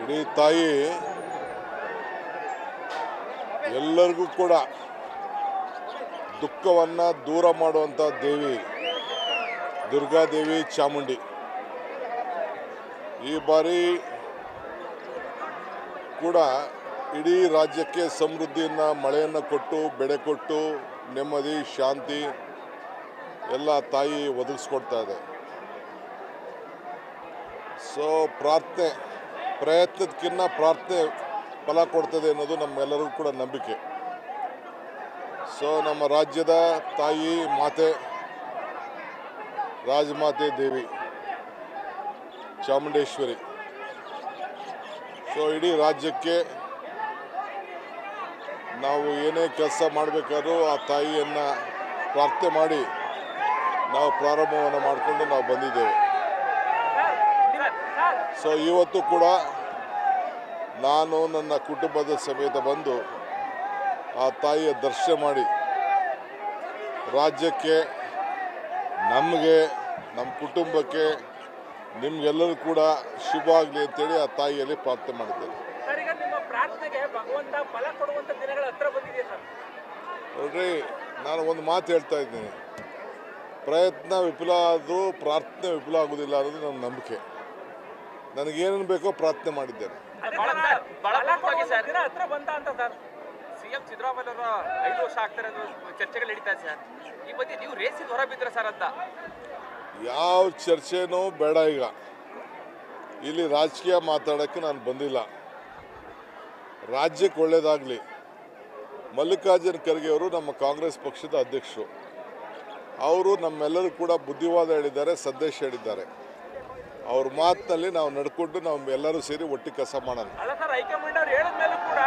ಇಡೀ ತಾಯಿ ಎಲ್ಲರಿಗೂ ಕೂಡ ದುಃಖವನ್ನು ದೂರ ಮಾಡುವಂಥ ದೇವಿ ದುರ್ಗಾದೇವಿ ಚಾಮುಂಡಿ. ಈ ಬಾರಿ ಕೂಡ ಇಡೀ ರಾಜ್ಯಕ್ಕೆ ಸಮೃದ್ಧಿಯನ್ನು, ಮಳೆಯನ್ನು ಕೊಟ್ಟು, ಬೆಳೆ ಕೊಟ್ಟು, ನೆಮ್ಮದಿ, ಶಾಂತಿ ಎಲ್ಲ ತಾಯಿ ಒದಗಿಸ್ಕೊಡ್ತಾ ಇದೆ. ಸೊ ಪ್ರಯತ್ನದಕ್ಕಿಂತ ಪ್ರಾರ್ಥನೆ ಫಲ ಕೊಡ್ತದೆ ಅನ್ನೋದು ನಮ್ಮೆಲ್ಲರಿಗೂ ಕೂಡ ನಂಬಿಕೆ. ಸೊ ನಮ್ಮ ರಾಜ್ಯದ ತಾಯಿ ಮಾತೆ, ರಾಜಮಾತೆ ದೇವಿ ಚಾಮುಂಡೇಶ್ವರಿ, ಸೊ ಇಡೀ ರಾಜ್ಯಕ್ಕೆ ನಾವು ಏನೇ ಕೆಲಸ ಮಾಡಬೇಕಾದ್ರೂ ಆ ತಾಯಿಯನ್ನು ಪ್ರಾರ್ಥನೆ ಮಾಡಿ ನಾವು ಪ್ರಾರಂಭವನ್ನು ಮಾಡಿಕೊಂಡು ನಾವು ಬಂದಿದ್ದೇವೆ. ಸೊ ಇವತ್ತು ಕೂಡ ನಾನು ನನ್ನ ಕುಟುಂಬದ ಸಮೇತ ಬಂದು ಆ ತಾಯಿಯ ದರ್ಶನ ಮಾಡಿ ರಾಜ್ಯಕ್ಕೆ, ನಮಗೆ, ನಮ್ಮ ಕುಟುಂಬಕ್ಕೆ, ನಿಮ್ಗೆಲ್ಲರೂ ಕೂಡ ಶುಭ ಆಗಲಿ ಅಂತೇಳಿ ಆ ತಾಯಿಯಲ್ಲಿ ಪ್ರಾರ್ಥನೆ ಮಾಡಿದ್ದೇನೆ. ನೋಡ್ರಿ, ನಾನು ಒಂದು ಮಾತು ಹೇಳ್ತಾ ಇದ್ದೀನಿ, ಪ್ರಯತ್ನ ವಿಫಲ ಆದರೂ ಪ್ರಾರ್ಥನೆ ವಿಫಲ ಆಗೋದಿಲ್ಲ ಅನ್ನೋದು ನನ್ನ ನಂಬಿಕೆ. ನನಗೇನೇನು ಬೇಕೋ ಪ್ರಾರ್ಥನೆ ಮಾಡಿದ್ದೇನೆ. ಸಿಎಂ ಸಿದ್ದರಾಮಯ್ಯ ಅವರ 5 ವರ್ಷ ಆಗ್ತಾರೆ ಚರ್ಚೆಗಳು ನಡೀತಾ ಇದೆ ಸರ್. ಈ ಬಗ್ಗೆ ನೀವು ರೇಸಿಂದ ಹೊರ ಬಿದ್ದರೆ ಸರ್ ಅಂತ? ಯಾವ ಚರ್ಚೆನೂ ಬೇಡ. ಈಗ ಇಲ್ಲಿ ರಾಜಕೀಯ ಮಾತಾಡೋಕ್ಕೆ ನಾನು ಬಂದಿಲ್ಲ. ರಾಜ್ಯಕ್ಕೆ ಒಳ್ಳೆಯದಾಗಲಿ. ಮಲ್ಲಿಕಾರ್ಜುನ ಖರ್ಗೆ ಅವರು ನಮ್ಮ ಕಾಂಗ್ರೆಸ್ ಪಕ್ಷದ ಅಧ್ಯಕ್ಷರು. ಅವರು ನಮ್ಮೆಲ್ಲರೂ ಕೂಡ ಬುದ್ಧಿವಾದ ಹೇಳಿದ್ದಾರೆ, ಸಂದೇಶ ಹೇಳಿದ್ದಾರೆ. ಅವ್ರ ಮಾತಿನಲ್ಲಿ ನಾವು ನಡ್ಕೊಂಡು ನಾವು ಎಲ್ಲರೂ ಸೇರಿ ಒಟ್ಟಿಗೆ ಕೆಲಸ ಮಾಡೋಣ. ಅಲ್ಲ ಸರ್, ಹೈಕಮಾಂಡ್ ಅವ್ರು ಹೇಳಿದ ಮೇಲೂ ಕೂಡ